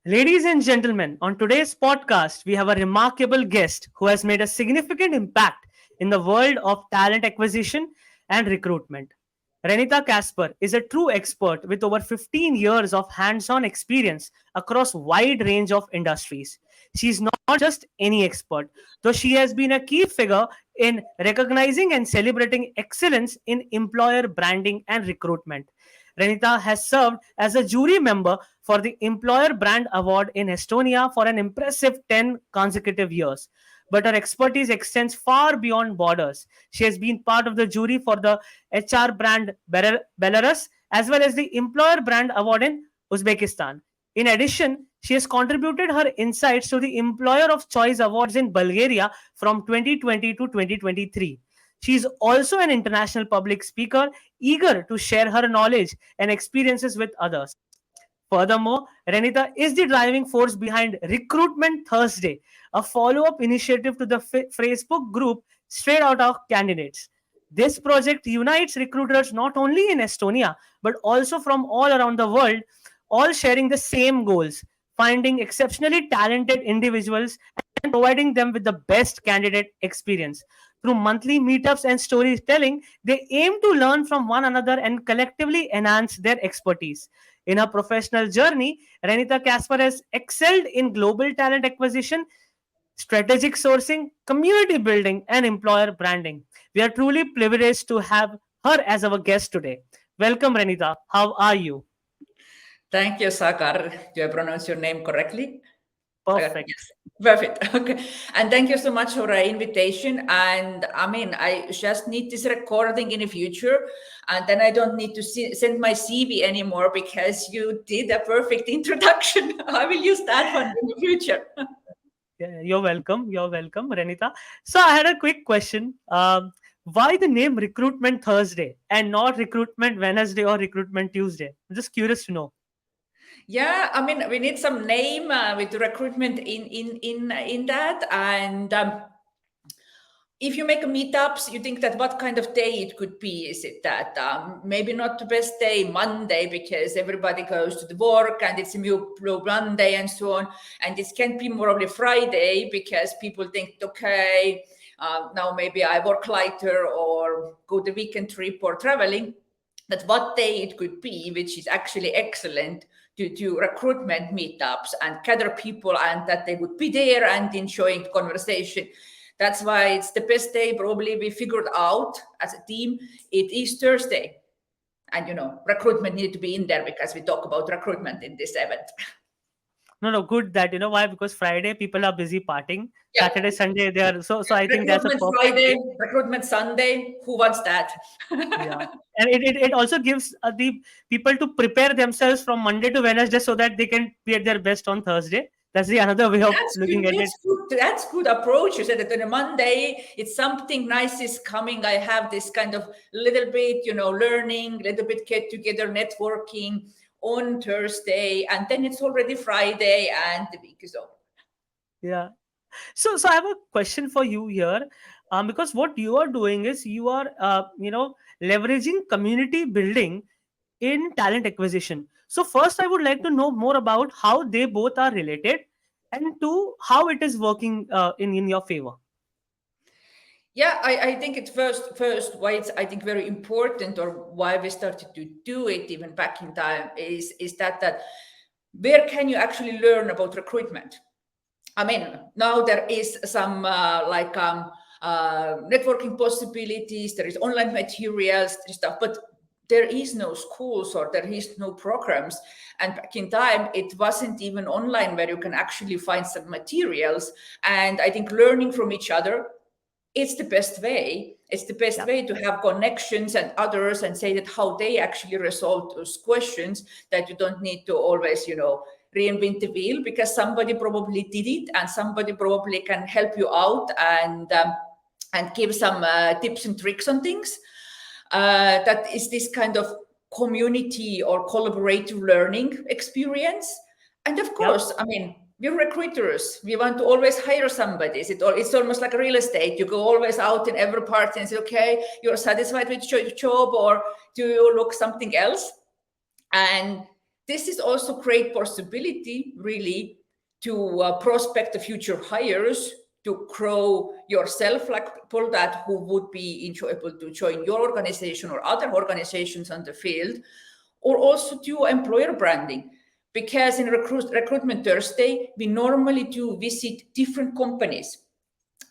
Ladies and gentlemen, on today's podcast, we have a remarkable guest who has made a significant impact in the world of talent acquisition and recruitment. Renita Kasper is a true expert with over 15 years of hands-on experience across wide range of industries. She is not just any expert, though she has been a key figure in recognizing and celebrating excellence in employer branding and recruitment. Renita has served as a jury member for the Employer Brand Award in Estonia for an impressive 10 consecutive years. But her expertise extends far beyond borders. She has been part of the jury for the HR brand Belarus as well as the Employer Brand Award in Uzbekistan. In addition, she has contributed her insights to the Employer of Choice Awards in Bulgaria from 2020 to 2023. She is also an international public speaker, eager to share her knowledge and experiences with others. Furthermore, Renita is the driving force behind Recruitment Thursday, a follow up initiative to the Facebook group Straight Out of Candidates. This project unites recruiters not only in Estonia but also from all around the world, all sharing the same goals: finding exceptionally talented individuals and providing them with the best candidate experience. Through monthly meetups and storytelling, they aim to learn from one another and collectively enhance their expertise. In her professional journey, Renita Kasper has excelled in global talent acquisition, strategic sourcing, community building, and employer branding. We are truly privileged to have her as our guest today. Welcome, Renita. How are you? Thank you, Sagar. Do I pronounce your name correctly? Sagar? Perfect. Yes. Perfect. Okay. And thank you so much for the invitation. And I mean, I just need this recording in the future. And then I don't need to send my CV anymore because you did a perfect introduction. I will use that one in the future. Yeah, you're welcome. You're welcome, Renita. So I had a quick question. Why the name Recruitment Thursday and not Recruitment Wednesday or Recruitment Tuesday? I'm just curious to know. Yeah, I mean, we need some name with recruitment in that. And if you make a meetups, you think that what kind of day it could be? Is it that maybe not the best day, Monday, because everybody goes to the work and it's a blue Monday and so on. And it can be more probably Friday because people think, okay, now maybe I work lighter or go the weekend trip or traveling. That what day it could be, which is actually excellent to do recruitment meetups and gather people and that they would be there and enjoying the conversation. That's why it's the best day probably we figured out as a team. It is Thursday. And, recruitment needed to be in there because we talk about recruitment in this event. No, good that why, because Friday people are busy partying. Yeah. Saturday, Sunday they are so. I think that's a Recruitment perfect Friday, day. recruitment Sunday. Who wants that? Yeah, and it also gives the people to prepare themselves from Monday to Wednesday so that they can be at their best on Thursday. That's the another way of That's good. looking at it. That's good. That's good approach. You said that on a Monday, it's something nice is coming. I have this kind of little bit, learning, little bit get together, networking on Thursday, and then it's already Friday, and the week is over. Yeah. So I have a question for you here, because what you are doing is you are leveraging community building in talent acquisition. So first, I would like to know more about how they both are related, and two, how it is working in your favor. Yeah, I think it's first why it's I think very important or why we started to do it even back in time is that where can you actually learn about recruitment? I mean, now there is some networking possibilities. There is online materials, stuff, but there is no schools or there is no programs. And back in time, it wasn't even online where you can actually find some materials. And I think learning from each other, it's the best way. It's the best Yeah. way to have connections and others and say that how they actually resolve those questions, that you don't need to always, reinvent the wheel because somebody probably did it and somebody probably can help you out and give some tips and tricks on things. That is this kind of community or collaborative learning experience. And of Yep. course, I mean, we're recruiters. We want to always hire somebody. It's almost like real estate. You go always out in every party and say, okay, you're satisfied with your job or do you look something else? And this is also great possibility really to prospect the future hires, to grow yourself, like people that who would be enjoyable to join your organization or other organizations on the field, or also to employer branding. Because in Recruitment Thursday, we normally do visit different companies,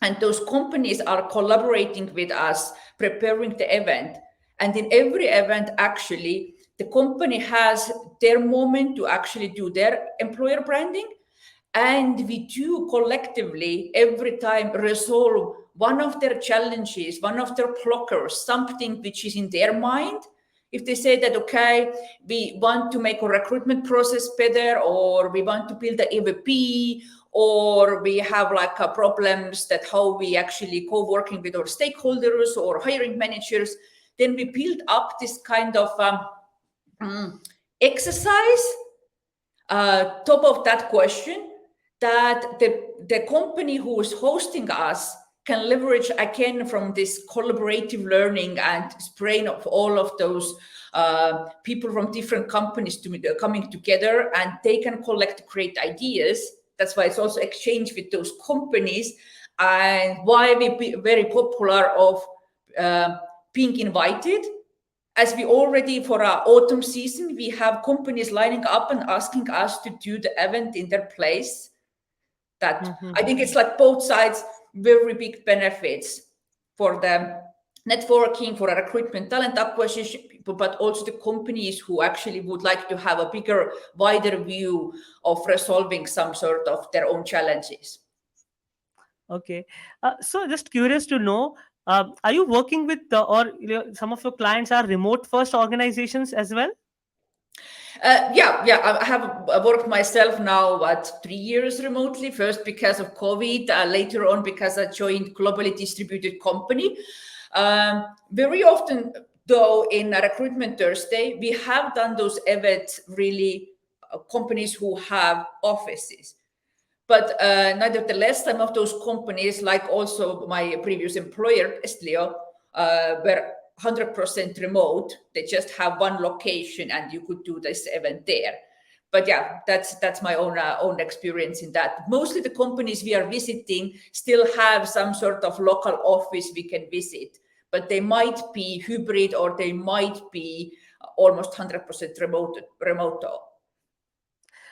and those companies are collaborating with us, preparing the event. And in every event, actually, the company has their moment to actually do their employer branding. And we do collectively every time resolve one of their challenges, one of their blockers, something which is in their mind. If they say that, okay, we want to make a recruitment process better, or we want to build the EVP, or we have like problems that how we actually co-working with our stakeholders or hiring managers, then we build up this kind of exercise top of that question, that the company who is hosting us can leverage again from this collaborative learning and spraying of all of those people from different companies coming together, and they can collect great ideas. That's why it's also exchange with those companies, and why we be very popular of being invited. As we already for our autumn season, we have companies lining up and asking us to do the event in their place. That I think it's like both sides, very big benefits for the networking, for a recruitment, talent acquisition people, but also the companies who actually would like to have a bigger, wider view of resolving some sort of their own challenges. Okay. So just curious to know, are you working with or some of your clients are remote first organizations as well? Yeah. I have worked myself now, 3 years remotely. First because of COVID, later on because I joined globally distributed company. Very often, though, in a Recruitment Thursday, we have done those events really companies who have offices. But nevertheless, some of those companies, like also my previous employer, Estlio, were 100% remote. They just have one location, and you could do this event there. But yeah, that's my own experience in that. Mostly the companies we are visiting still have some sort of local office we can visit, but they might be hybrid, or they might be almost 100% remote.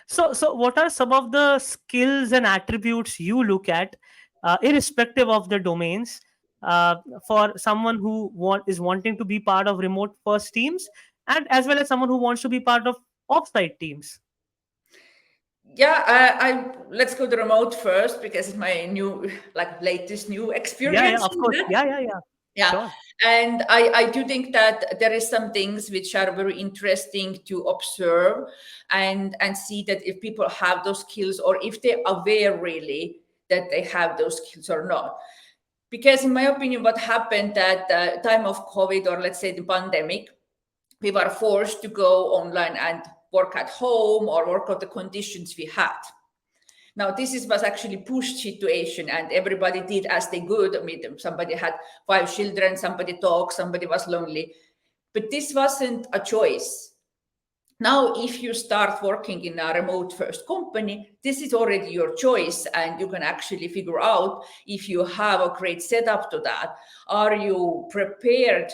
So what are some of the skills and attributes you look at, irrespective of the domains, uh, for someone who is wanting to be part of remote first teams, and as well as someone who wants to be part of offsite teams? Yeah, I let's go the remote first because it's my new, like latest new Yeah, yeah, experience of in course. that. Yeah. Yeah, Sure. and I do think that there is some things which are very interesting to observe and see that if people have those skills, or if they're aware really that they have those skills or not. Because in my opinion, what happened at the time of COVID, or let's say the pandemic, we were forced to go online and work at home or work out the conditions we had. Now, was actually push situation, and everybody did as they could. I mean, somebody had 5 children, somebody talked, somebody was lonely, but this wasn't a choice. Now, if you start working in a remote first company, this is already your choice, and you can actually figure out if you have a great setup to that. Are you prepared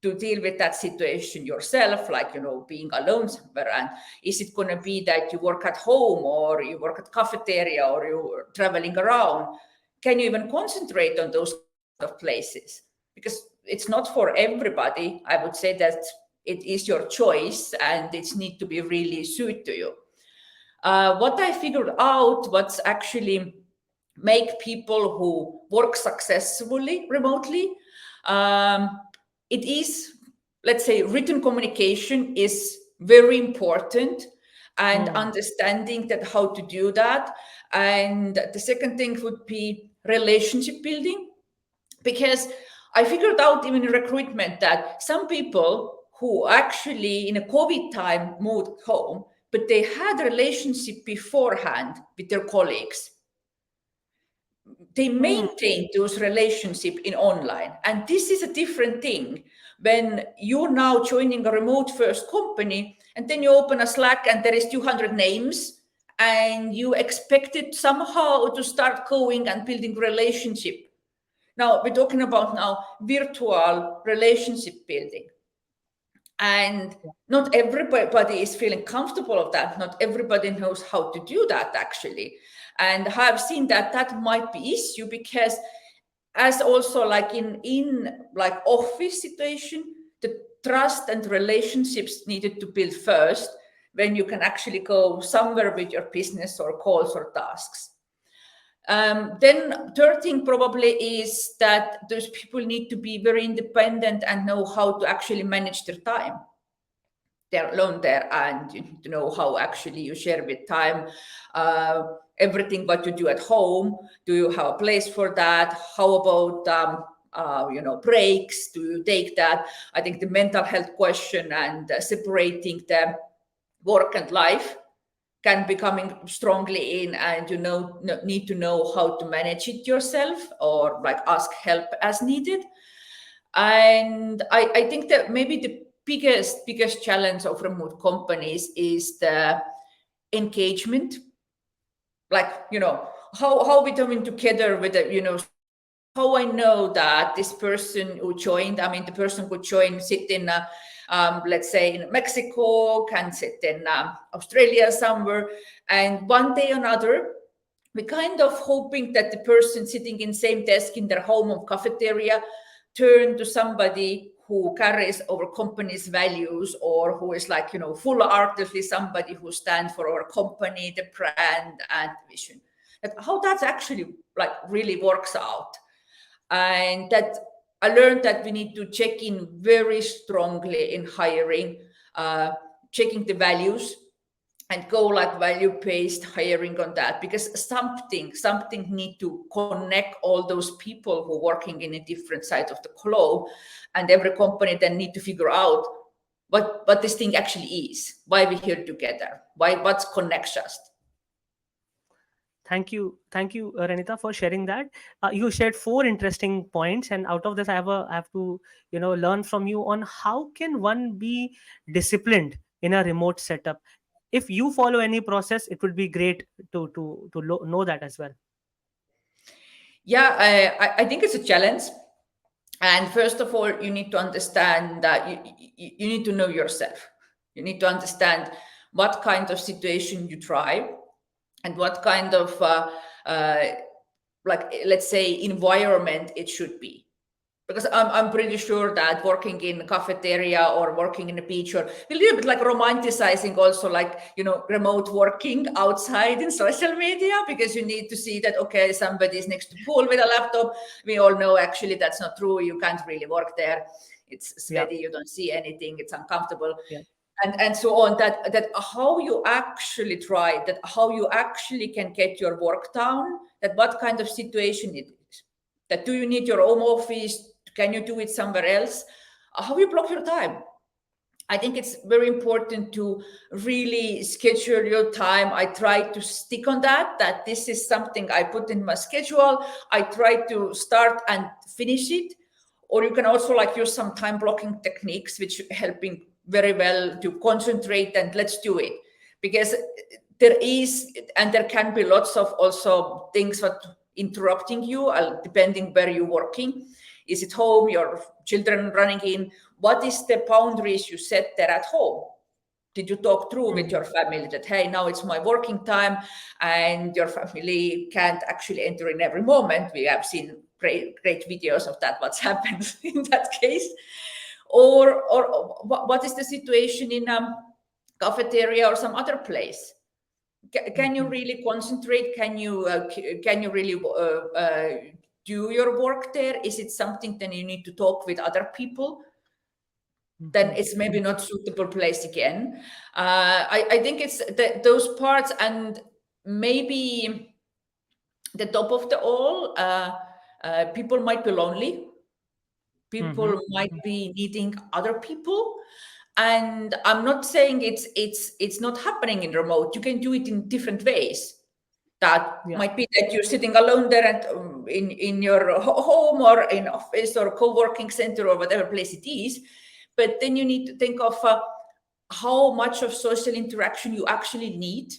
to deal with that situation yourself, like, being alone somewhere? And is it going to be that you work at home, or you work at cafeteria, or you're traveling around? Can you even concentrate on those kind of places? Because it's not for everybody. I would say that it is your choice, and it needs to be really suited to you. What I figured out, what's actually make people who work successfully remotely, it is, let's say, written communication is very important, and Hmm. understanding that how to do that. And the second thing would be relationship building, because I figured out even in recruitment that some people who actually in a COVID time moved home, but they had a relationship beforehand with their colleagues, they Hmm. maintain those relationship in online. And this is a different thing, when you're now joining a remote first company and then you open a Slack and there is 200 names and you expect it somehow to start going and building relationship. Now we're talking about now virtual relationship building. And not everybody is feeling comfortable of that. Not everybody knows how to do that actually. And I've seen that that might be issue because as also like in like office situation, the trust and relationships needed to build first when you can actually go somewhere with your business or calls or tasks. Then third thing probably is that those people need to be very independent and know how to actually manage their time. They're alone there, and you need to know how actually you share with time. Everything what you do at home, do you have a place for that? How about breaks? Do you take that? I think the mental health question and separating the work and life can be coming strongly in, and need to know how to manage it yourself or like ask help as needed. And I think that maybe the biggest challenge of remote companies is the engagement. Like, how we coming together with how I know that this person who joined, I mean, the person who joined sit in, let's say in Mexico, can sit in Australia somewhere, and one day or another, we're kind of hoping that the person sitting in same desk in their home or cafeteria turn to somebody who carries our company's values, or who is like, full-heartedly somebody who stands for our company, the brand and vision. How that actually like really works out. And that I learned that we need to check in very strongly in hiring, checking the values and go like value-based hiring on that, because something need to connect all those people who are working in a different side of the globe, and every company then need to figure out what this thing actually is, why we're here together, what connects us. Thank you, Renita, for sharing that. You shared four interesting points, and out of this, I have to learn from you on how can one be disciplined in a remote setup. If you follow any process, it would be great to know that as well. Yeah, I think it's a challenge. And first of all, you need to understand that you need to know yourself. You need to understand what kind of situation you try, and what kind of like, let's say, environment it should be. Because I'm pretty sure that working in a cafeteria or working in a beach, or a little bit like romanticizing also, like, remote working outside in social media, because you need to see that, okay, somebody is next to pool with a laptop. We all know actually that's not true. You can't really work there. It's Yeah, sweaty. You don't see anything. It's uncomfortable. yeah. And so on. That how you actually try, that how you actually can get your work done, that what kind of situation it is, that do you need your home office, can you do it somewhere else, how you block your time. I think it's very important to really schedule your time. I try to stick on that this is something I put in my schedule. I try to start and finish it. Or you can also like use some time blocking techniques, which helping very well to concentrate and let's do it. Because there is, and there can be lots of also things that interrupting you, depending where you're working. Is it home, your children running in? What is the boundaries you set there at home? Did you talk through with your family that, hey, now it's my working time, and your family can't actually enter in every moment? We have seen great videos of that, what's happened in that case. Or what is the situation in a cafeteria or some other place? Can you really concentrate? Can you really do your work there? Is it something then you need to talk with other people? Then it's maybe not suitable place again. I think it's those parts, and maybe the top of the all, people might be lonely. People might be needing other people. And I'm not saying it's not happening in remote. You can do it in different ways. That Yeah. might be that you're sitting alone there and in your home or in office or co-working center or whatever place it is. But then you need to think of how much of social interaction you actually need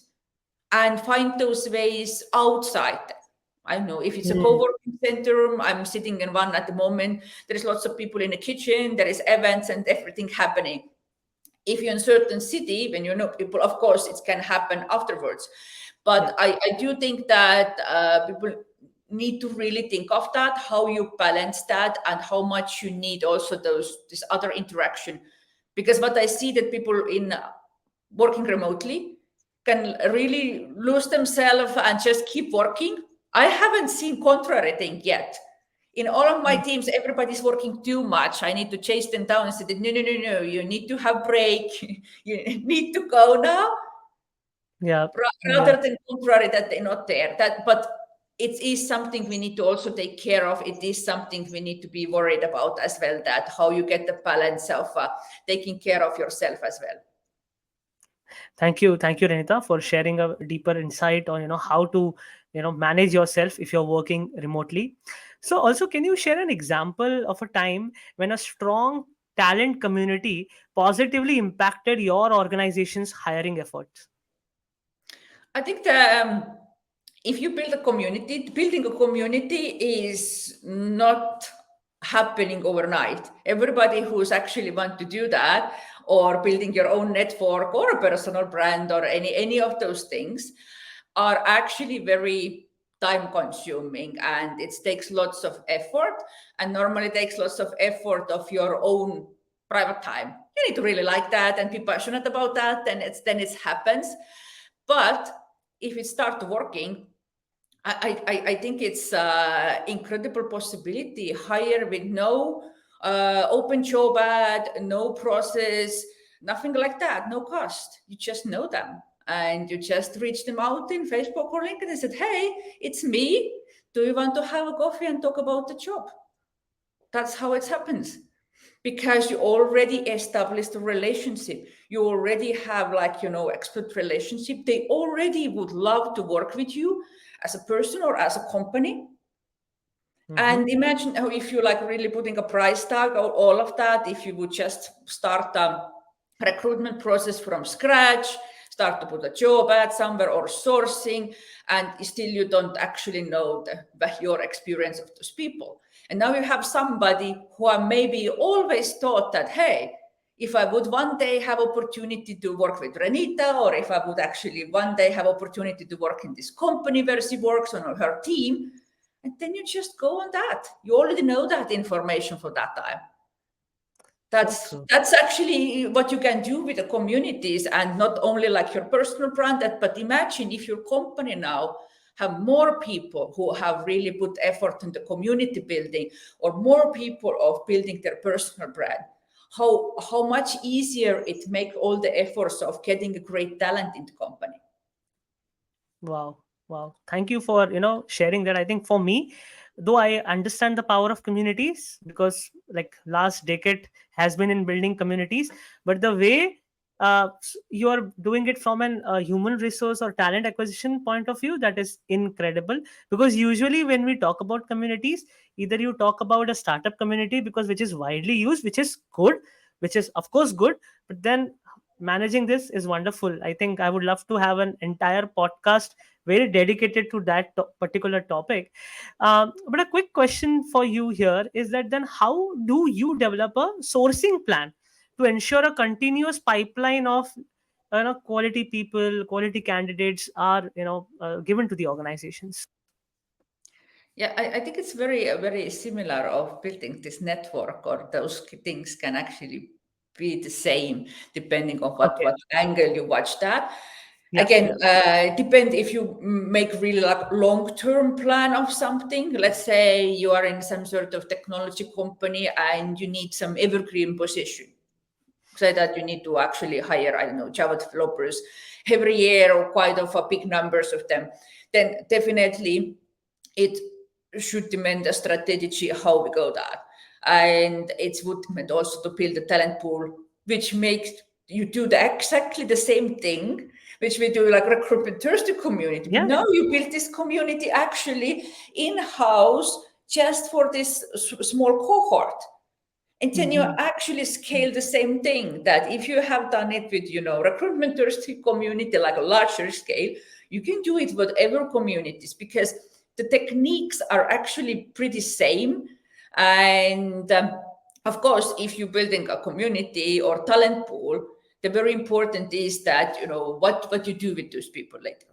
and find those ways outside. I don't know if it's a Mm. co-working center. I'm sitting in one at the moment. There is lots of people in the kitchen. There is events and everything happening. If you're in a certain city, when you know people, of course, it can happen afterwards. Yeah. But I do think that people need to really think of that, how you balance that, and how much you need also this other interaction. Because what I see that people in working remotely can really lose themselves and just keep working. I haven't seen contrary thing yet. In all of my Mm. teams, everybody's working too much. I need to chase them down and say, no, no, no, no, you need to have break. You need to go now, Yeah. Yeah. rather than contrary that they're not there. But it is something we need to also take care of. It is something we need to be worried about as well, that how you get the balance of taking care of yourself as well. Thank you, Renita, for sharing a deeper insight on how to manage yourself if you're working remotely. So, also, can you share an example of a time when a strong talent community positively impacted your organization's hiring efforts? I think that if you build a community, building a community is not happening overnight. Everybody who's actually want to do that, or building your own network or a personal brand or any of those things, are actually very time consuming, and it takes lots of effort, and normally takes lots of effort of your own private time. You need to really like that and be passionate about that, then it happens. But if it starts working, I think it's incredible possibility. Hire with no open job ad, no process, nothing like that, no cost. You just know them and you just reach them out in Facebook or LinkedIn and said, "Hey, it's me. Do you want to have a coffee and talk about the job?" That's how it happens, because you already established a relationship. You already have, like, expert relationship. They already would love to work with you as a person or as a company. Mm-hmm. And imagine how, if you like really putting a price tag or all of that, if you would just start a recruitment process from scratch, start to put a job ad somewhere or sourcing, and still you don't actually know your experience of those people. And now you have somebody who are maybe always thought that, hey, if I would one day have opportunity to work with Renita, or if I would actually one day have opportunity to work in this company where she works on her team, and then you just go on that. You already know that information for that time. So That's true. that's actually what you can do with the communities, and not only like your personal brand. But imagine if your company now have more people who have really put effort in the community building, or more people of building their personal brand. How much easier it make all the efforts of getting a great talent in the company. Wow. Wow. Thank you for, sharing that. I think for me, though I understand the power of communities because like last decade has been in building communities, but the way you are doing it from an human resource or talent acquisition point of view, that is incredible. Because usually when we talk about communities, either you talk about a startup community because which is widely used, which is good, which is of course good, but then managing this is wonderful. I think I would love to have an entire podcast very dedicated to that particular topic. But a quick question for you here is that then how do you develop a sourcing plan to ensure a continuous pipeline of quality people, quality candidates are given to the organizations? Yeah, I think it's very similar of building this network, or those things can actually be the same depending on Okay. what angle you watch that. Yeah. Again, depend if you make really like long-term plan of something. Let's say you are in some sort of technology company and you need some evergreen position. Say that you need to actually hire, I don't know, Java developers every year, or quite of a big numbers of them. Then definitely it should demand a strategy how we go that. And it would demand also to build a talent pool, which makes you do exactly the same thing, which we do like recruitment Thursday community. But Yeah. now you build this community actually in-house just for this small cohort. And then you Mhm. actually scale the same thing, that if you have done it with, recruitment Thursday community, like a larger scale, you can do it with whatever communities, because the techniques are actually pretty same. And of course, if you're building a community or talent pool, the very important is that, what you do with those people later.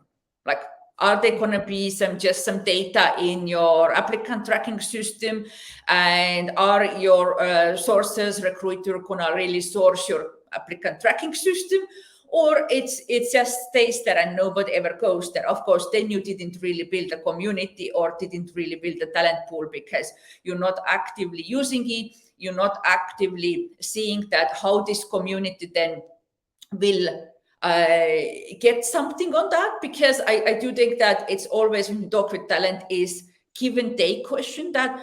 Like, are they going to be just some data in your applicant tracking system? And are your sources, recruiter, going to really source your applicant tracking system? Or it just stays there and nobody ever goes there? Of course, then you didn't really build a community or didn't really build a talent pool, because you're not actively using it. You're not actively seeing that how this community then will get something on that. Because I do think that it's always, when you talk with talent, is give and take question, that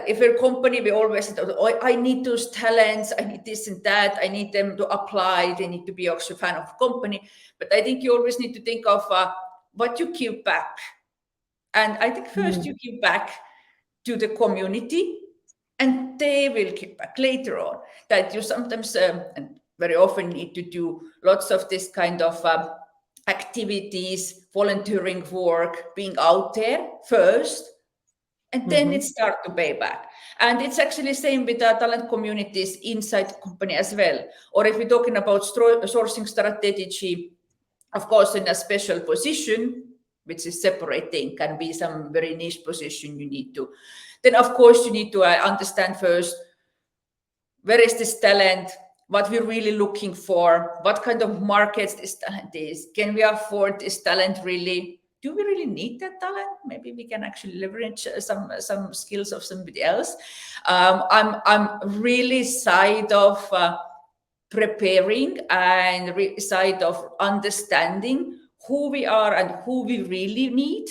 if a company, we always say, oh, I need those talents, I need this and that, I need them to apply, they need to be also a fan of the company. But I think you always need to think of what you give back. And I think first you give back to the community, and they will give back later on. That you sometimes and very often need to do lots of this kind of activities, volunteering work, being out there first, and then it starts to pay back. And it's actually same with the talent communities inside the company as well. Or if we're talking about sourcing strategy, of course, in a special position, which is separating, can be some very niche position you need to. Then, of course, you need to understand first, where is this talent? What we're really looking for? What kind of markets this talent is? Can we afford this talent really? Do we really need that talent? Maybe we can actually leverage some skills of somebody else. I'm really side of preparing and side of understanding who we are and who we really need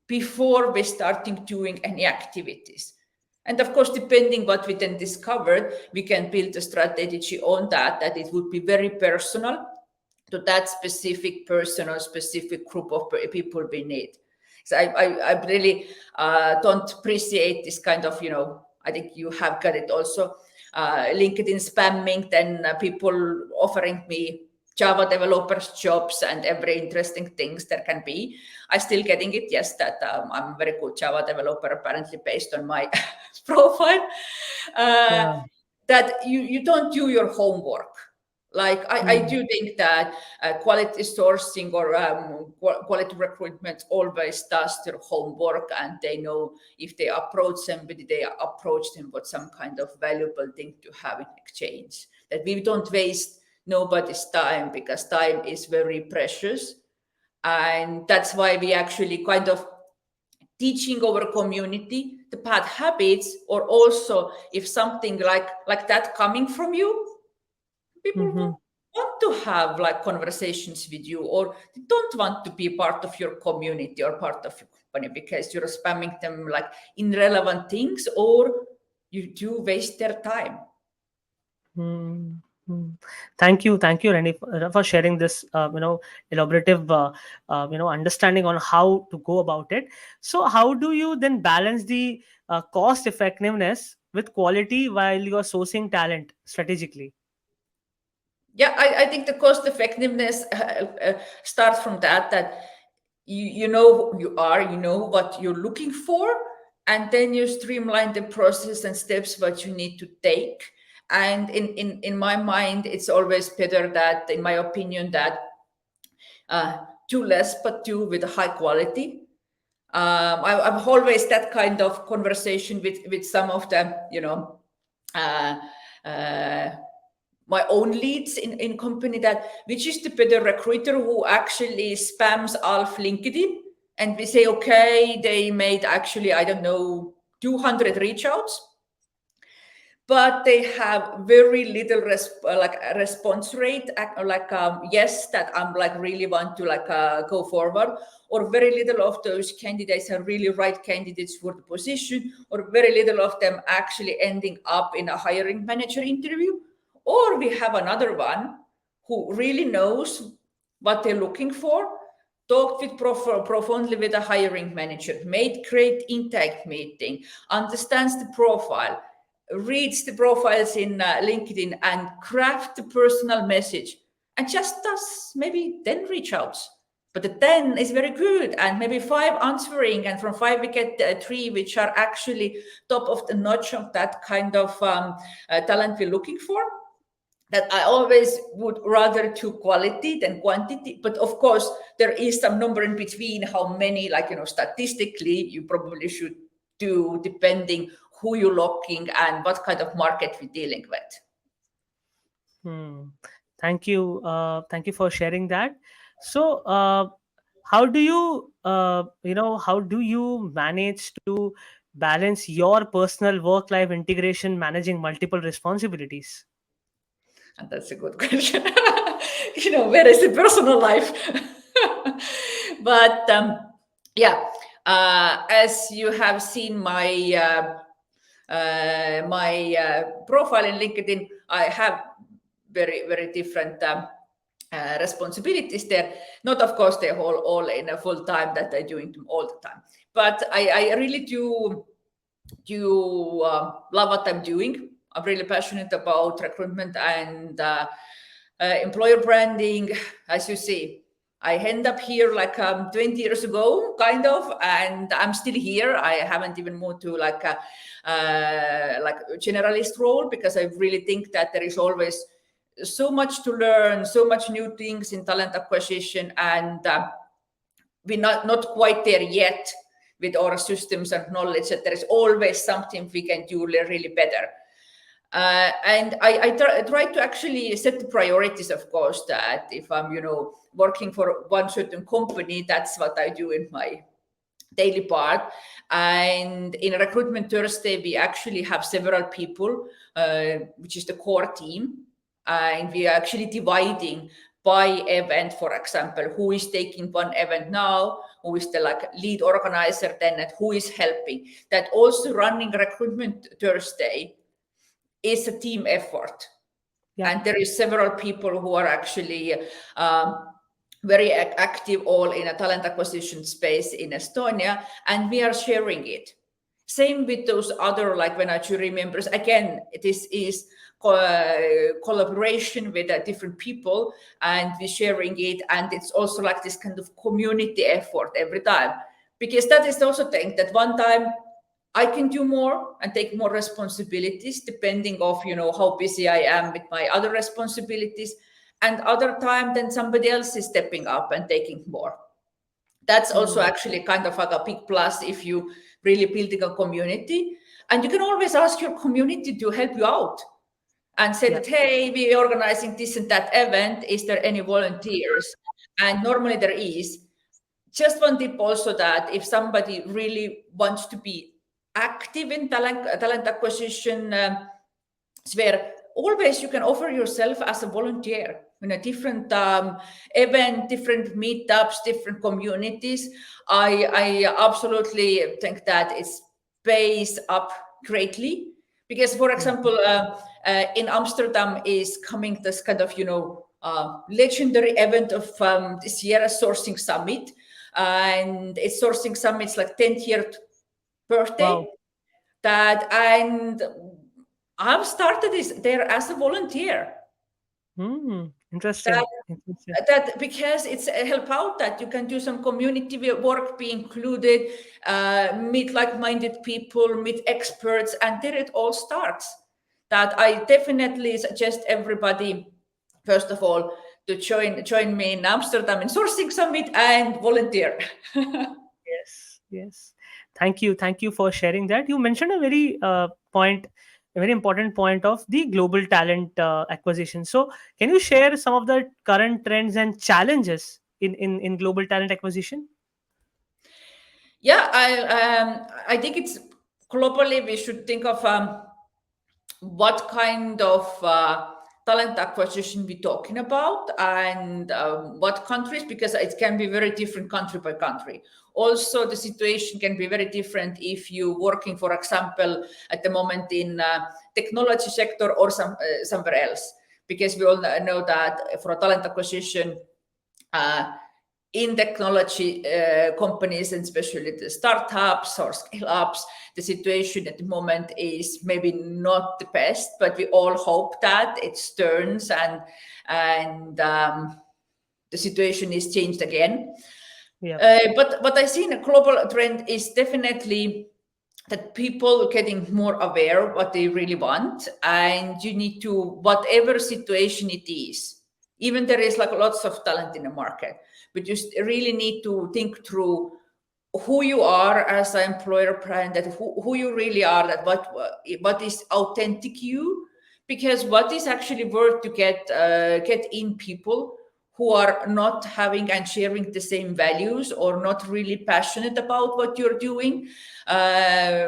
before we starting doing any activities. And of course, depending what we then discovered, we can build a strategy on that it would be very personal to that specific person or specific group of people we need. So I really don't appreciate this kind of, I think you have got it also, LinkedIn spamming, then people offering me Java developers jobs and every interesting things there can be. I still getting it, yes, that I'm a very good Java developer, apparently based on my profile. Yeah. That you don't do your homework. Like I do think that quality sourcing or quality recruitment always does their homework, and they know if they approach somebody, they approach them with some kind of valuable thing to have in exchange. That we don't waste nobody's time, because time is very precious. And that's why we actually kind of teaching our community the bad habits, or also if something like that coming from you, people Mhm. want to have like conversations with you, or they don't want to be part of your community or part of your company because you're spamming them like irrelevant things, or you do waste their time. Mm, mm. Thank you, Renny, for sharing this, elaborative, understanding on how to go about it. So, how do you then balance the cost effectiveness with quality while you are sourcing talent strategically? Yeah, I think the cost effectiveness starts from that you know who you are, you know what you're looking for, and then you streamline the process and steps what you need to take. And in my mind, it's always better that, in my opinion, that uh, do less but do with a high quality. I've always that kind of conversation with some of the, uh, uh, my own leads in company, that which is the better recruiter who actually spams Alf LinkedIn, and we say, okay, they made actually, I don't know, 200 reach outs, but they have very little like a response rate, like yes, that I'm like really want to like go forward, or very little of those candidates are really right candidates for the position, or very little of them actually ending up in a hiring manager interview. Or we have another one who really knows what they're looking for, talked with profoundly with a hiring manager, made great intake meeting, understands the profile, reads the profiles in LinkedIn and craft the personal message, and just does maybe 10 reach outs. But the 10 is very good, and maybe 5 answering, and from 5 we get 3 which are actually top of the notch of that kind of talent we're looking for. That I always would rather do quality than quantity. But of course, there is some number in between how many, like, statistically, you probably should do depending who you're looking and what kind of market we're dealing with. Hmm. Thank you. Thank you for sharing that. So, how do you, how do you manage to balance your personal work-life integration, managing multiple responsibilities? And that's a good question. Where is the personal life? But yeah, as you have seen my profile in LinkedIn, I have very, very different responsibilities there. Not, of course, they're all in a full time that I'm doing them all the time. But I really do love what I'm doing. I'm really passionate about recruitment and employer branding. As you see, I end up here like 20 years ago, kind of, and I'm still here. I haven't even moved to like a generalist role, because I really think that there is always so much to learn, so much new things in talent acquisition, and we're not quite there yet with our systems and knowledge, that there is always something we can do really better. And I try to actually set the priorities, of course, that if I'm, working for one certain company, that's what I do in my daily part. And in Recruitment Thursday, we actually have several people, which is the core team. And we are actually dividing by event, for example, who is taking one event now, who is the lead organizer then, and who is helping. That also running Recruitment Thursday is a team effort. Yeah. And there is several people who are actually very active all in a talent acquisition space in Estonia, and we are sharing it. Same with those other, like when I jury members, again, this is collaboration with different people, and we're sharing it, and it's also like this kind of community effort every time, because that is also thing that one time I can do more and take more responsibilities depending of how busy I am with my other responsibilities, and other time then somebody else is stepping up and taking more. That's also actually kind of like a big plus if you really building a community, and you can always ask your community to help you out and say that, hey, we're organizing this and that event, is there any volunteers? And normally there is. Just one tip also, that if somebody really wants to be active in talent acquisition sphere, always you can offer yourself as a volunteer in a different event, different meetups, different communities. I absolutely think that it pays up greatly, because, for example, in Amsterdam is coming this kind of legendary event of this year, a sourcing summit, and it's sourcing summit's like 10th year birthday. Wow. And I've started this there as a volunteer. Interesting. Interesting. That because it's a help out, that you can do some community work, be included, meet like-minded people, meet experts, and there it all starts. That I definitely suggest everybody, first of all, to join me in Amsterdam in Sourcing Summit and volunteer. Yes, yes. Thank you for sharing that. You mentioned a a very important point of the global talent acquisition. So, can you share some of the current trends and challenges in global talent acquisition? Yeah, I think it's globally we should think of what kind of talent acquisition we're talking about, and what countries, because it can be very different country by country. Also, the situation can be very different if you're working, for example, at the moment in technology sector or somewhere else, because we all know that for a talent acquisition, uh, in technology companies, and especially the startups or scale ups, the situation at the moment is maybe not the best, but we all hope that it turns and the situation is changed again. Yeah. But what I see in a global trend is definitely that people are getting more aware what they really want, and you need to, whatever situation it is, even there is like lots of talent in the market, but you really need to think through who you are as an employer brand, that who you really are, that what is authentic you, because what is actually worth to get in people who are not having and sharing the same values, or not really passionate about what you're doing,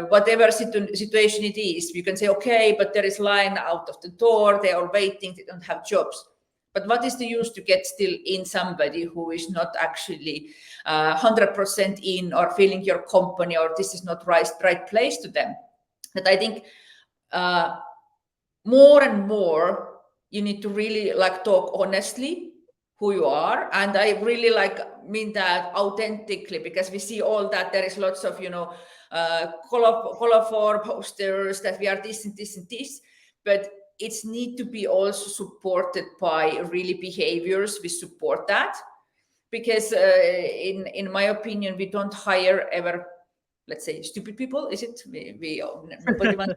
whatever situation it is. You can say, okay, but there is line out of the door, they are waiting, they don't have jobs. But what is the use to get still in somebody who is not actually 100% in, or feeling your company, or this is not right place to them? That I think uh, more and more you need to really like talk honestly who you are, and I really like mean that authentically, because we see all that there is lots of colorful posters that we are this and this and this, but it's need to be also supported by really behaviors we support that. Because in my opinion, we don't hire ever, let's say, stupid people. Is it? Nobody wants.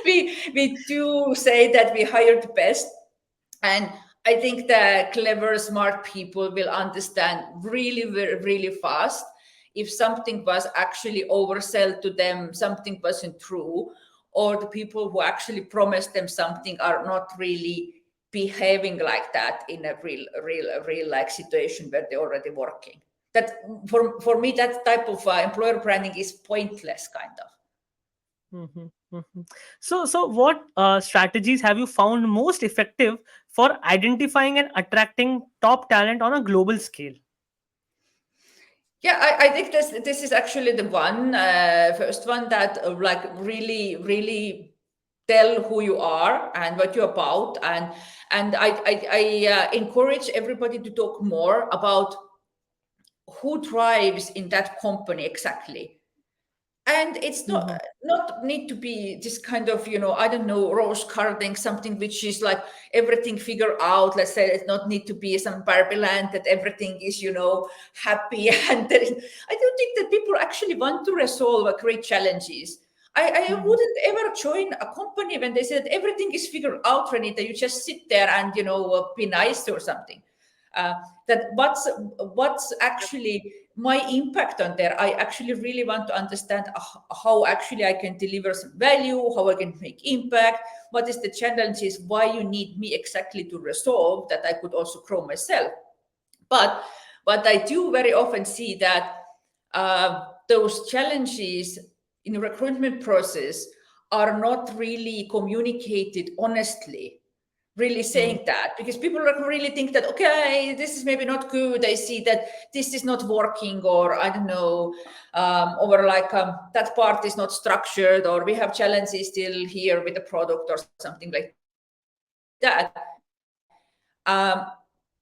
We do say that we hire the best, and I think that clever, smart people will understand really, really fast if something was actually oversell to them, something wasn't true, or the people who actually promised them something are not really behaving like that in a real like situation where they're already working. That for me, that type of employer branding is pointless, kind of. Mhm, mhm. So what strategies have you found most effective for identifying and attracting top talent on a global scale? Yeah, I think this is actually the one first one that like really tell who you are and what you're about, and I encourage everybody to talk more about who drives in that company exactly. And it's Mhm, not need to be this kind of, I don't know, rose carding, something which is like everything figure out. Let's say it not need to be some Barbie land that everything is, happy. And I don't think that people actually want to resolve a great challenges. I mhm. wouldn't ever join a company when they said everything is figured out, Renita. You just sit there and be nice or something. Uh, that what's actually my impact on there. I actually really want to understand how actually I can deliver some value, how I can make impact, what is the challenges, why you need me exactly to resolve, that I could also grow myself. But what I do very often see that those challenges in the recruitment process are not really communicated honestly, really Mhm. saying that, because people really think that, okay, this is maybe not good, I see that this is not working, or I don't know, or like that part is not structured, or we have challenges still here with the product or something like that.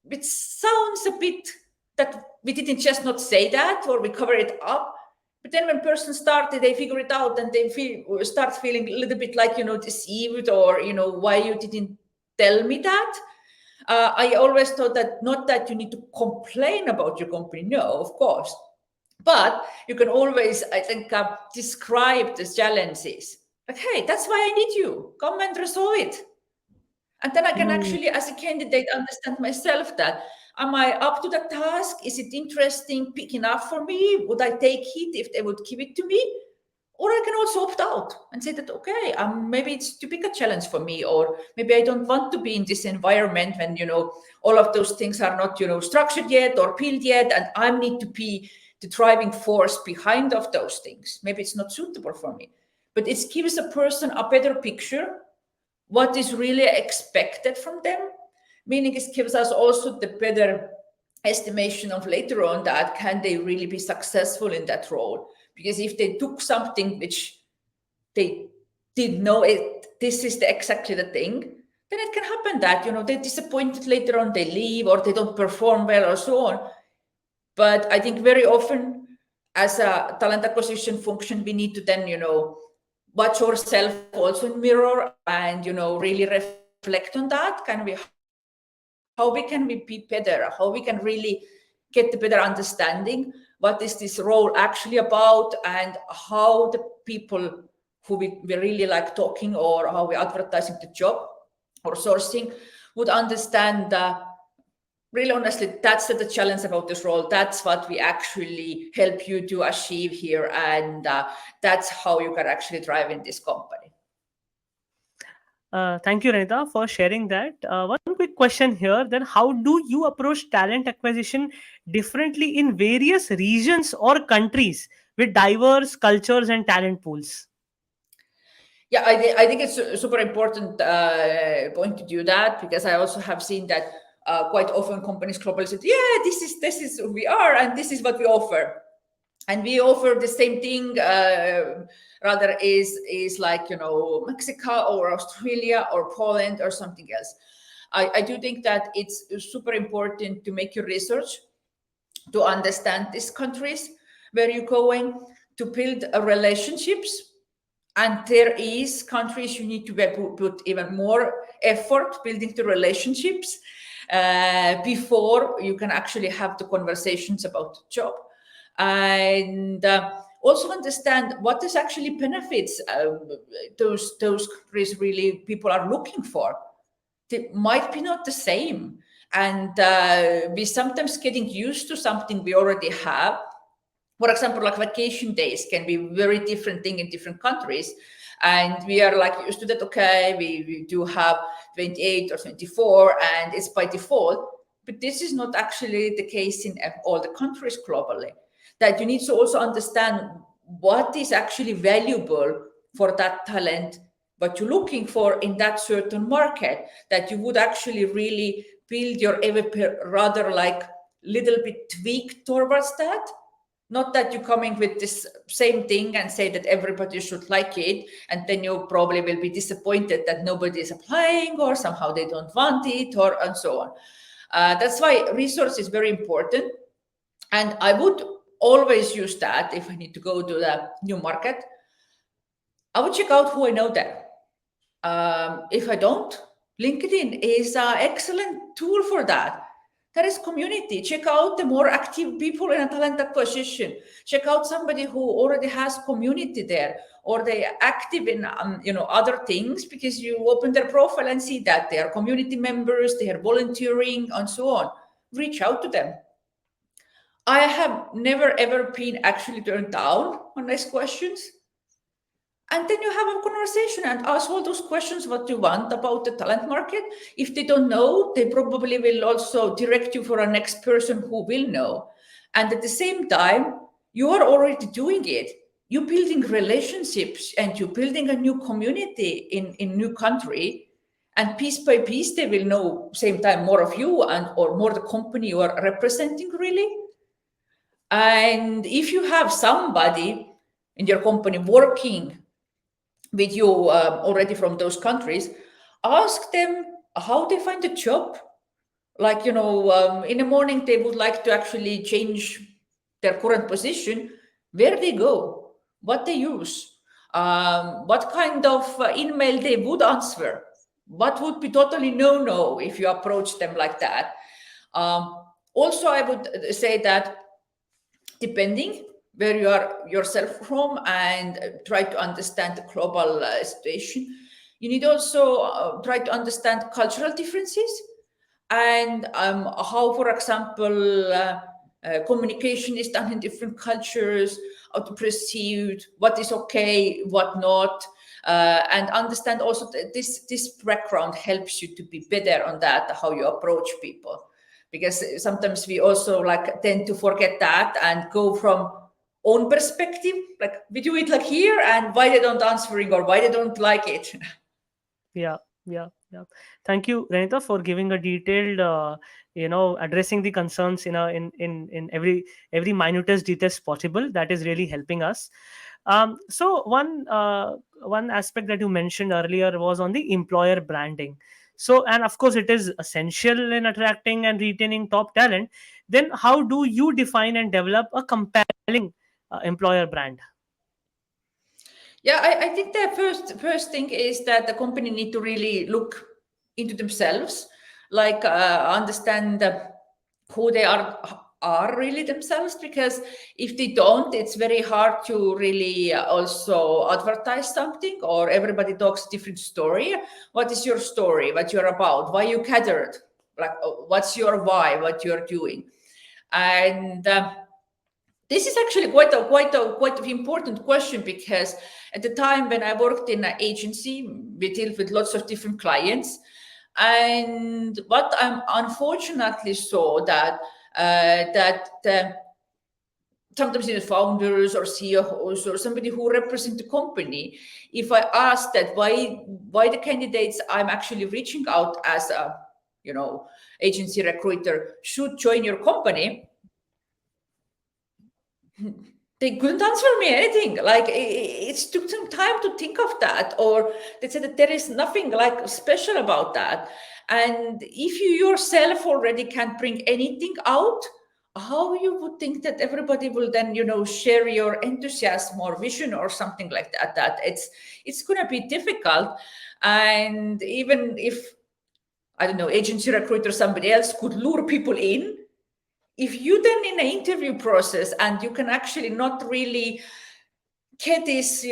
It sounds a bit that we didn't just not say that, or we cover it up. But then when person started, they figure it out, and they start feeling a little bit like, deceived, or, why you didn't tell me that. I always thought that not that you need to complain about your company, no, of course, but you can always, I think, describe the challenges. Like, hey, that's why I need you. Come and resolve it. And then I can Mm, actually, as a candidate, understand myself that, am I up to the task? Is it interesting, big enough for me? Would I take it if they would give it to me? Or I can also opt out and say that, okay, maybe it's too big a challenge for me, or maybe I don't want to be in this environment when, all of those things are not, structured yet or built yet, and I need to be the driving force behind of those things. Maybe it's not suitable for me. But it gives a person a better picture what is really expected from them, meaning it gives us also the better estimation of later on that can they really be successful in that role. Because if they took something which they did know it, this is exactly the thing, then it can happen that, they're disappointed later on, they leave, or they don't perform well, or so on. But I think very often, as a talent acquisition function, we need to then, watch ourselves also in mirror and, really reflect on that. How we can we be better? How we can really get the better understanding? What is this role actually about? And how the people who we really like talking, or how we advertising the job or sourcing, would understand really honestly, that's the challenge about this role. That's what we actually help you to achieve here, and that's how you can actually drive in this company. Thank you, Renita, for sharing that. One quick question here then, how do you approach talent acquisition differently in various regions or countries with diverse cultures and talent pools? Yeah, I think it's a super important point to do that, because I also have seen that quite often companies globally say, yeah, this is who we are, and this is what we offer, and we offer the same thing. Rather is like, Mexico or Australia or Poland or something else. I do think that it's super important to make your research, to understand these countries where you're going, to build relationships. And there is countries you need to put even more effort building the relationships before you can actually have the conversations about the job. And also understand what is actually benefits those countries really people are looking for. They might be not the same, and we sometimes getting used to something we already have. For example, like vacation days can be very different thing in different countries, and we are like used to that. Okay, we do have 28 or 24, and it's by default. But this is not actually the case in all the countries globally. That you need to also understand what is actually valuable for that talent, what you're looking for in that certain market, that you would actually really build your AVP rather like little bit tweak towards that. Not that you're coming with this same thing and say that everybody should like it, and then you probably will be disappointed that nobody is applying, or somehow they don't want it, or and so on. That's why resource is very important, and I would always use that if I need to go to the new market. I would check out who I know there. If I don't, LinkedIn is an excellent tool for that. There is community. Check out the more active people in a talent acquisition. Check out somebody who already has community there, or they are active in other things, because you open their profile and see that they are community members, they are volunteering, and so on. Reach out to them. I have never ever been actually turned down on nice questions. And then you have a conversation and ask all those questions what you want about the talent market. If they don't know, they probably will also direct you for a next person who will know. And at the same time, you are already doing it. You're building relationships and you're building a new community in new country. And piece by piece, they will know same time more of you and or more the company you are representing really. And if you have somebody in your company working with you already from those countries, ask them how they find a job. Like, in the morning, they would like to actually change their current position, where they go, what they use, what kind of email they would answer, what would be totally no if you approach them like that. Also, I would say that depending where you are yourself from, and try to understand the global situation. You need also try to understand cultural differences, and how, for example, communication is done in different cultures, how to proceed, what is okay, what not, and understand also that this background helps you to be better on that, how you approach people, because sometimes we also like tend to forget that and go from own perspective, like we do it like here, and why they don't answering or why they don't like it. Yeah, yeah. Thank you, Renita, for giving a detailed, addressing the concerns in every minutest details possible. That is really helping us. So one aspect that you mentioned earlier was on the employer branding. So, and of course, it is essential in attracting and retaining top talent. Then, how do you define and develop a compelling employer brand? Yeah, I think the first thing is that the company need to really look into themselves, like understand who they are really themselves. Because if they don't, it's very hard to really also advertise something, or everybody talks a different story. What is your story? What you're about? Why you gathered? Like, what's your why? What you're doing? And this is actually quite an important question, because at the time when I worked in an agency, we deal with lots of different clients, and what I unfortunately saw that sometimes the founders or CEOs or somebody who represent the company, if I ask that why the candidates I'm actually reaching out as a agency recruiter should join your company, they couldn't answer me anything. Like it took some time to think of that, or they said that there is nothing like special about that. And if you yourself already can't bring anything out, how you would think that everybody will then share your enthusiasm or vision or something like that? That it's going to be difficult. And even if, I don't know, agency recruiter, somebody else could lure people in, if you then in an interview process and you can actually not really get this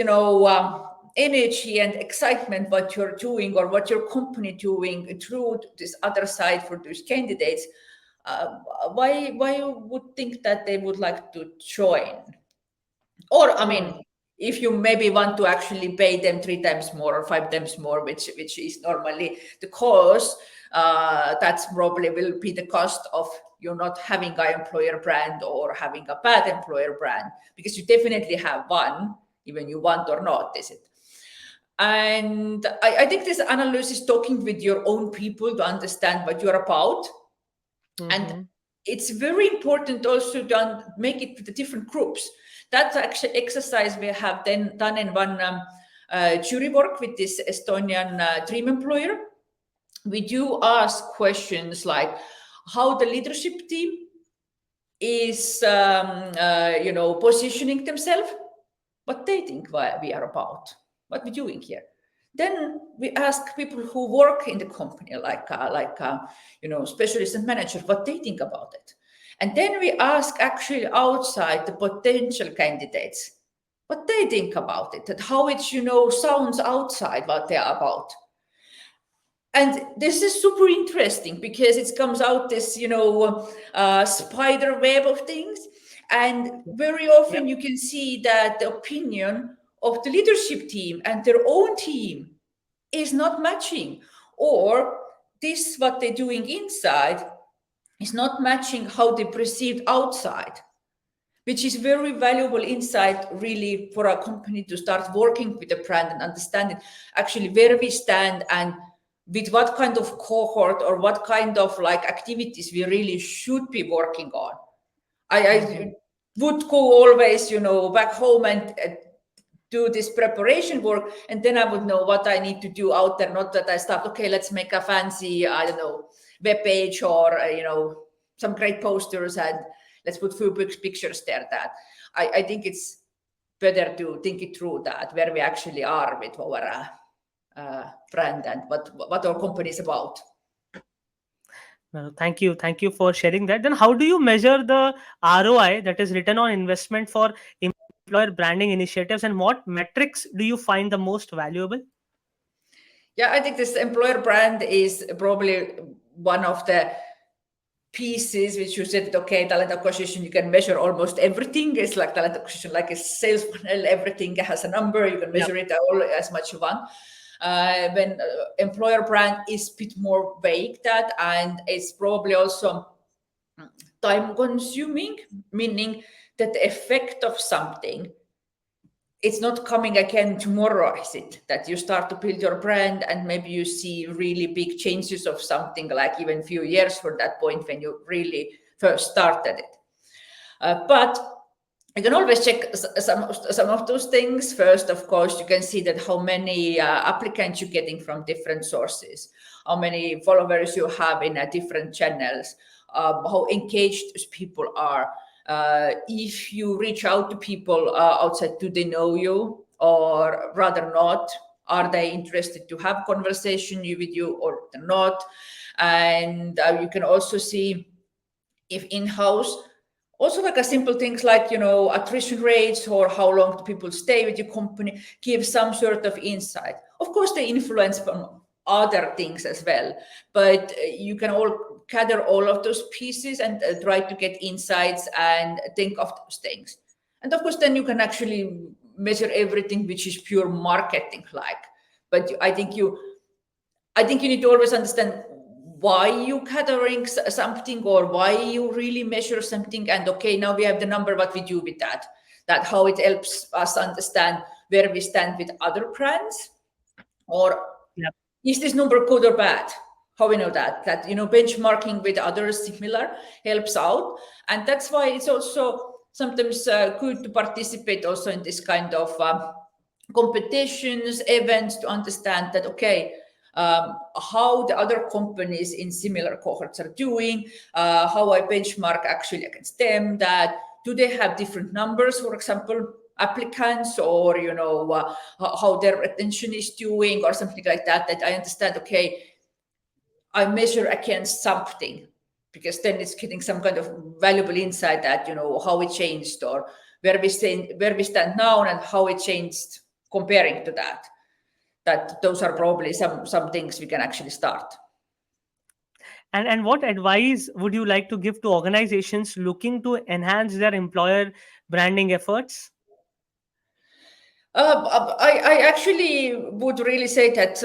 energy and excitement what you're doing or what your company doing through this other side for those candidates, why you would think that they would like to join? Or, I Hmm. mean, if you maybe want to actually pay them 3 times more or 5 times more, which is normally the cost, that's probably will be the cost of you not having an employer brand or having a bad employer brand, because you definitely have one, even you want or not, is it? And I think this analysis, talking with your own people to understand what you're about. And Mm-hmm. it's very important also to make it with the different groups. That's actually exercise we have then done in one jury work with this Estonian dream employer. We do ask questions like how the leadership team is positioning themselves, what they think we are about, what we're doing here. Then we ask people who work in the company, specialists and managers, what they think about it. And then we ask actually outside the potential candidates what they think about it, and how it sounds outside what they are about. And this is super interesting because it comes out this spider web of things. And very Yep. often you can see that the opinion of the leadership team and their own team is not matching, or this what they're doing inside is not matching how they perceived outside, which is very valuable insight really for a company to start working with the brand and understanding actually where we stand and with what kind of cohort or what kind of like activities we really should be working on. Mm-hmm. I would go always, back home and do this preparation work, and then I would know what I need to do out there. Not that I start, okay, let's make a fancy, I don't know, web page or some great posters and let's put few pictures there. That I think it's better to think it through, that where we actually are with our brand and what our company is about. Thank you for sharing that. Then, how do you measure the ROI, that is return on investment, for employer branding initiatives, and what metrics do you find the most valuable? Yeah, I think this employer brand is probably one of the pieces which you said, okay, talent acquisition, you can measure almost everything. It's like talent acquisition, like a sales funnel, everything has a number, you can Yep. measure it all as much you want. When employer brand is a bit more vague, that, and it's probably also time consuming, meaning that the effect of something, it's not coming again tomorrow, is it? That you start to build your brand and maybe you see really big changes of something, like even few years from that point when you really first started it. But you can always check some of those things. First, of course, you can see that how many applicants you're getting from different sources, how many followers you have in different channels, how engaged people are. If you reach out to people outside, do they know you or rather not? Are they interested to have conversation with you or not? And you can also see if in-house, also like a simple things like, attrition rates or how long do people stay with your company, give some sort of insight. Of course, they influence from other things as well, but you can all gather all of those pieces and try to get insights and think of those things. And of course, then you can actually measure everything which is pure marketing like. But I think you need to always understand why you gathering something or why you really measure something. And okay, now we have the number, what we do with that, how it helps us understand where we stand with other brands, or Yeah. is this number good or bad? How we know that benchmarking with others similar helps out. And that's why it's also sometimes good to participate also in this kind of competitions, events, to understand that, okay, how the other companies in similar cohorts are doing, how I benchmark actually against them, that do they have different numbers, for example, applicants, or, how their retention is doing or something like that, that I understand, okay, I measure against something, because then it's getting some kind of valuable insight that, how it changed, or where we stand now and how it changed comparing to that those are probably some things we can actually start. And what advice would you like to give to organizations looking to enhance their employer branding efforts? I actually would really say that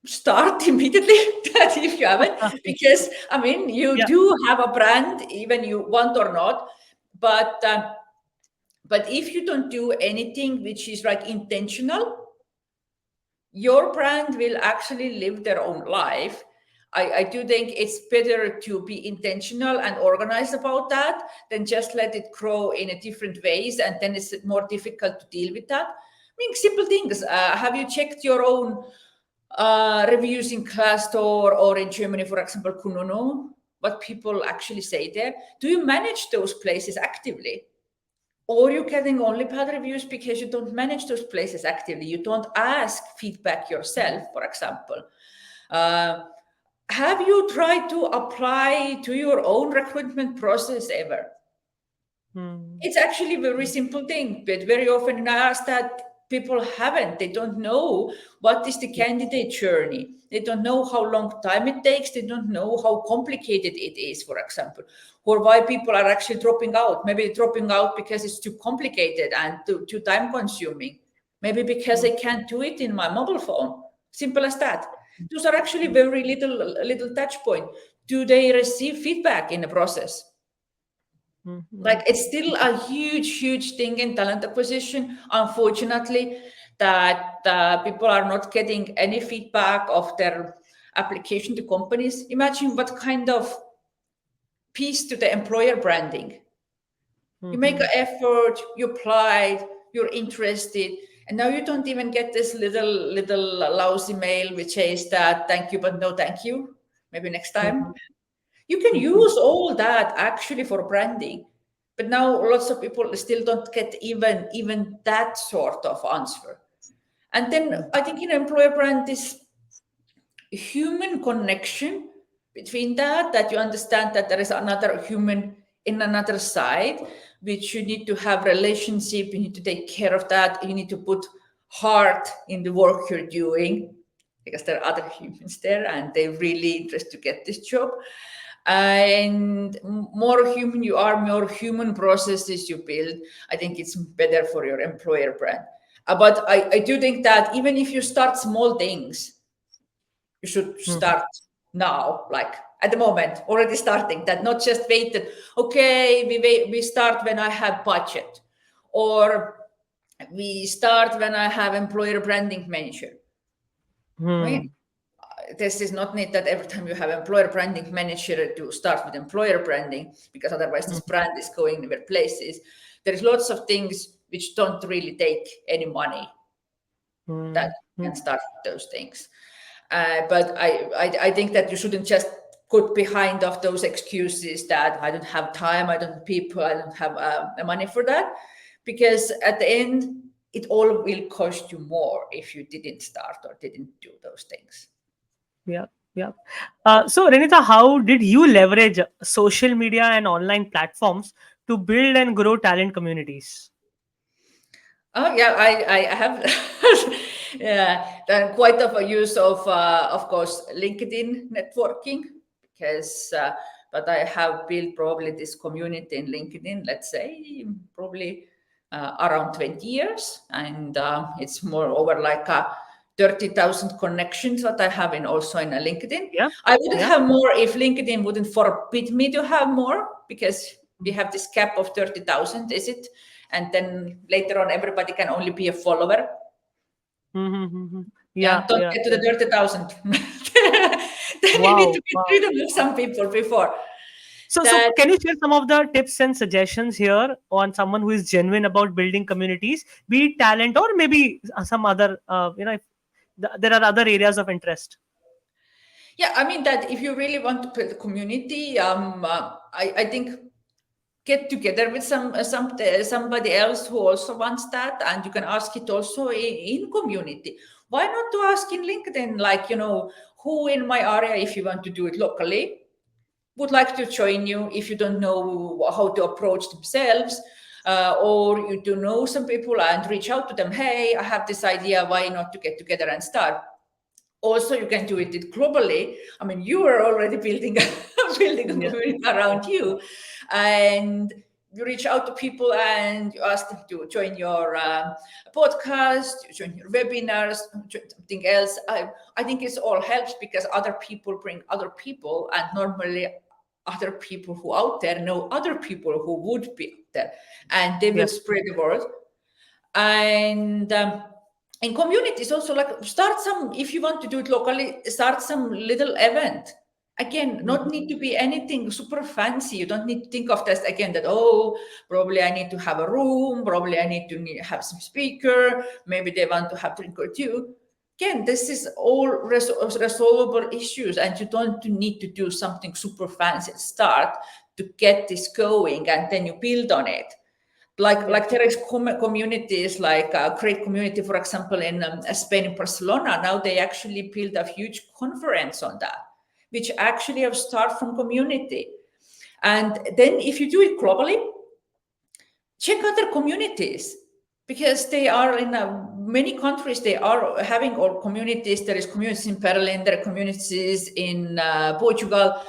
start immediately, that if you haven't, because I mean, you Yeah. do have a brand, even you want or not, but if you don't do anything which is like intentional, your brand will actually live their own life. I do think it's better to be intentional and organized about that than just let it grow in a different ways, and then it's more difficult to deal with that. I mean, simple things. Have you checked your own reviews in Glassdoor or in Germany, for example, Kununu? What people actually say there? Do you manage those places actively? Or you're getting only bad reviews because you don't manage those places actively. You don't ask feedback yourself, for example. Uh, have you tried to apply to your own recruitment process ever? Hmm. It's actually a very simple thing, but very often I ask that people haven't. They don't know what is the candidate journey. They don't know how long time it takes. They don't know how complicated it is, for example, or why people are actually dropping out. Maybe dropping out because it's too complicated and too time consuming. Maybe because I can't do it in my mobile phone. Simple as that. Those are actually very little touch point. Do they receive feedback in the process? Mhm. Like, it's still a huge thing in talent acquisition, unfortunately, that people are not getting any feedback of their application to companies. Imagine what kind of piece to the employer branding. You make an Mhm. effort, you applied, you're interested, and now you don't even get this little lousy mail which says that thank you but no thank you, maybe next time. Mhm. You can Mhm. use all that actually for branding, but now lots of people still don't get even that sort of answer. And then Mhm. I think in employer brand, this human connection between that you understand that there is another human in another side, which you need to have relationship, you need to take care of that, you need to put heart in the work you're doing, because there are other humans there and they're really interested to get this job. And more human you are, more human processes you build, I think it's better for your employer brand. But I do think that even if you start small things, you should Mhm. start now, like at the moment, already starting that, not just wait that, okay, we start when I have budget, or we start when I have employer branding manager. I mean, Hmm. this is not need that every time you have employer branding manager to start with employer branding, because otherwise this Mhm. brand is going nowhere places. There's lots of things which don't really take any money that Mm-hmm. can start those things. But I think that you shouldn't just put behind of those excuses that I don't have time, I don't have people, I don't have the money for that, because at the end, it all will cost you more if you didn't start or didn't do those things. Yeah, yeah. So, Renita, how did you leverage social media and online platforms to build and grow talent communities? Oh yeah, I have done quite of a use of course, LinkedIn networking because, but I have built probably this community in LinkedIn, let's say probably around 20 years, and it's more over like 30,000 connections that I have in also in a LinkedIn. Yeah, I wouldn't yeah. have more if LinkedIn wouldn't forbid me to have more because we have this cap of 30,000, is it? And then later on, everybody can only be a follower. Mm-hmm. Yeah, Yeah, don't yeah, get to the yeah. 30,000. Then you need to Wow, get wow. rid of some people before So, that. can you share some of the tips and suggestions here on someone who is genuine about building communities, be it talent or maybe some other, if there are other areas of interest? Yeah, I mean that if you really want to build a community, I think get together with somebody else who also wants that, and you can ask it also in community. Why not to ask in LinkedIn, like, who in my area, if you want to do it locally, would like to join you if you don't know how to approach themselves, or you do know some people and reach out to them. Hey, I have this idea. Why not to get together and start? Also, you can do it globally. I mean, you are already building building a Yeah, community yeah, around you, and you reach out to people and you ask them to join your podcast, join your webinars, join something else. I think it's all helps because other people bring other people, and normally other people who out there know other people who would be out there, and they yeah. will spread the word. And in communities also, like, start some, if you want to do it locally, start some little event. Again, not Mhm. need to be anything super fancy. You don't need to think of this again that, oh, probably I need to have a room, probably I need to have some speaker, maybe they want to have drink or two. Again, this is all resolvable issues, and you don't need to do something super fancy at start to get this going, and then you build on it. like Yeah, like there is communities, like a great community, for example, in Spain, in Barcelona. Now they actually built a huge conference on that, which actually have start from community. And then if you do it globally, check other communities, because they are in many countries. They are having all communities. There is communities in Berlin, there are communities in Portugal.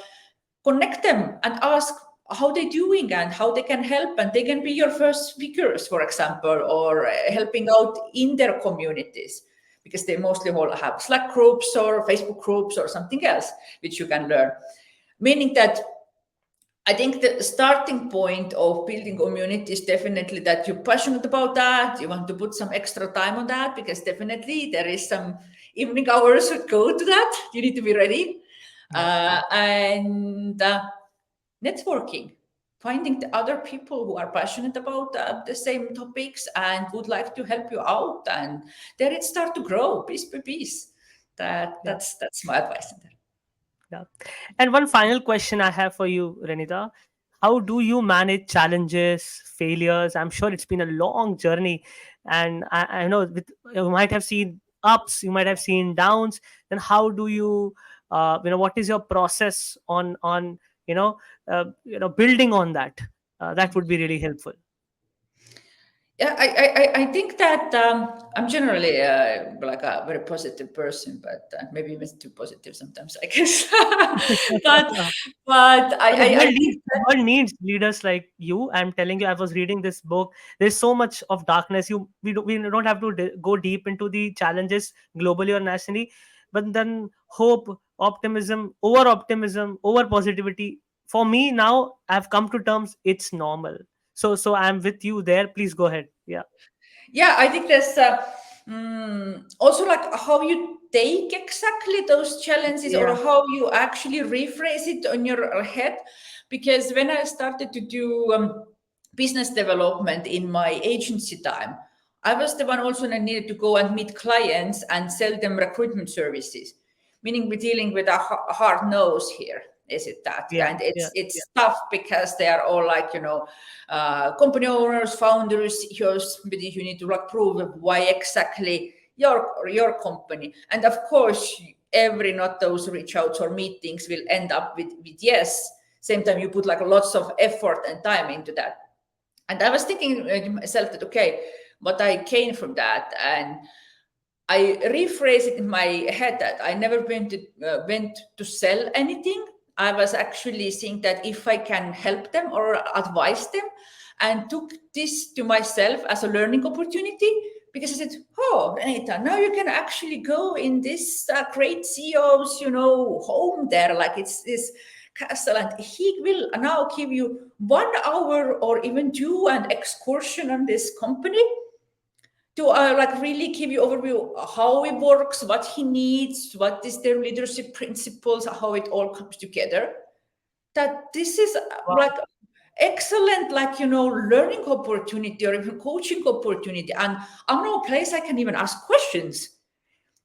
Connect them and ask how they're doing and how they can help, and they can be your first speakers, for example, or helping out in their communities, because they mostly all have Slack groups or Facebook groups or something else which you can learn. Meaning that I think the starting point of building community is definitely that you're passionate about that. You want to put some extra time on that, because definitely there is some evening hours that go to that. You need to be ready. yeah, And networking, finding the other people who are passionate about the same topics and would like to help you out. And then it start to grow piece by piece. yeah, That's my advice in there. yeah. And one final question I have for you, Renita. How do you manage challenges, failures? I'm sure it's been a long journey, and I know you might have seen ups, you might have seen downs. Then how do you, what is your process on building on that? That would be really helpful. Yeah, I think that I'm generally like a very positive person, but maybe even too positive sometimes, I guess. but but I, But the I I world think needs the world needs leaders like you. I'm telling you, I was reading this book. There's so much of darkness. We don't have to go deep into the challenges globally or nationally, but then hope, optimism, over positivity. For me now, I've come to terms. It's normal. So I'm with you there. Please go ahead. Yeah, Yeah, I think there's also like how you take exactly those challenges, or yeah, how you actually rephrase it on your head. Because when I started to do business development in my agency time, I was the one also that needed to go and meet clients and sell them recruitment services, meaning we're dealing with a hard nose here. Is it that? Yeah, And yeah, it's tough because they are all like, company owners, founders. You need to like prove why exactly your company. And of course, every not those reach outs or meetings will end up with yes. Same time, you put like lots of effort and time into that. And I was thinking to myself that, okay, what I gained from that, and I rephrase it in my head that I never went to sell anything. I was actually seeing that if I can help them or advise them, and took this to myself as a learning opportunity, because I said, "Oh, Renita, now you can actually go in this great CEO's, home there, like it's this castle, and he will now give you 1 hour or even do an excursion on this company to like really give you overview how it works, what he needs, what is their leadership principles, how it all comes together. That this is wow, like excellent, like learning opportunity or even coaching opportunity, and I'm no place I can even ask questions.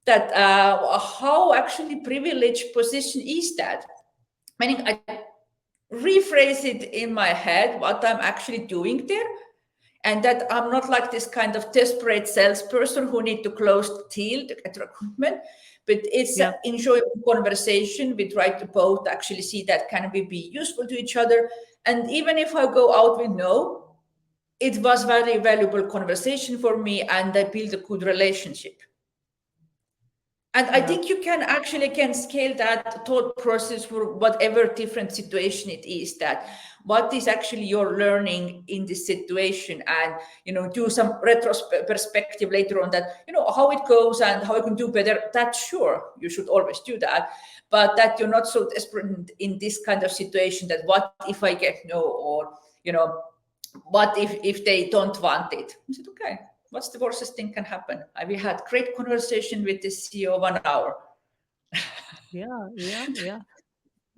That how actually privileged position is that? Meaning I rephrase it in my head what I'm actually doing there, and that I'm not like this kind of desperate salesperson who need to close the deal to get recruitment, but it's yeah, an enjoyable conversation. We try to both actually see that can we be useful to each other, and even if I go out with no, it was very valuable conversation for me, and I build a good relationship. And I yeah, think you can actually can scale that thought process for whatever different situation it is, that what is actually your learning in this situation, and do some perspective later on, that how it goes and how you can do better. That sure, you should always do that, but that you're not so desperate in this kind of situation, that what if I get no, or what if they don't want it. I said, okay, what's the worst thing can happen? We had great conversation with the CEO 1 hour. yeah, yeah, yeah.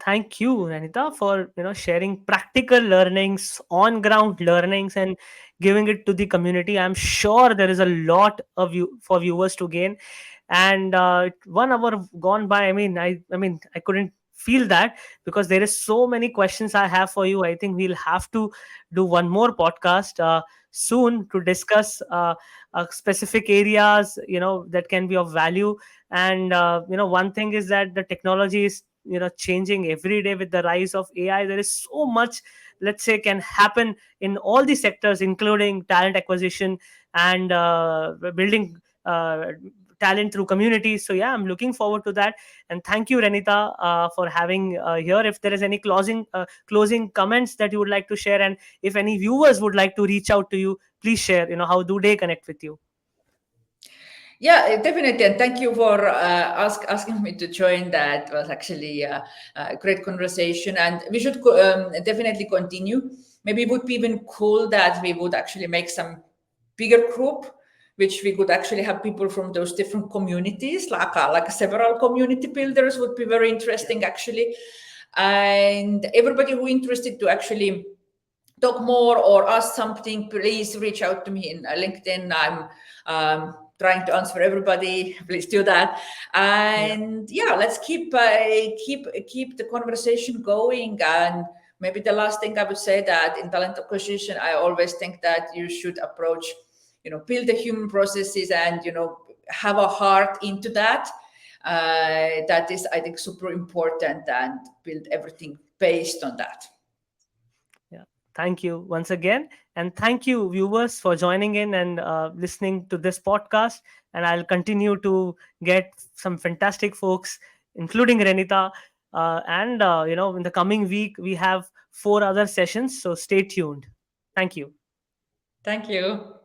Thank you, Ranita, for sharing practical learnings, on ground learnings, and giving it to the community. I'm sure there is a lot of you for viewers to gain. And 1 hour gone by. I mean, I couldn't feel that, because there is so many questions I have for you. I think we'll have to do one more podcast soon to discuss specific areas that can be of value. And one thing is that the technology is changing every day. With the rise of AI, there is so much, let's say, can happen in all the sectors, including talent acquisition and building talent through communities. So yeah, I'm looking forward to that. And thank you, Renita, for having here. If there is any closing comments that you would like to share, and if any viewers would like to reach out to you, please share, how do they connect with you? Yeah, definitely, and thank you for asking me to join. That was actually a great conversation, and we should definitely continue. Maybe it would be even cool that we would actually make some bigger group, which we could actually have people from those different communities, like several community builders would be very Yeah, interesting actually, and everybody who interested to actually talk more or ask something, please reach out to me in LinkedIn. I'm trying to answer everybody. Please do that. yeah, And yeah, let's keep the conversation going. And maybe the last thing I would say, that in talent acquisition, I always think that you should approach, build the human processes, and have a heart into that. That is, I think, super important, and build everything based on that. yeah. Thank you once again. And thank you, viewers, for joining in and listening to this podcast. And I'll continue to get some fantastic folks, including Renita. And, in the coming week, we have 4 other sessions. So stay tuned. Thank you. Thank you.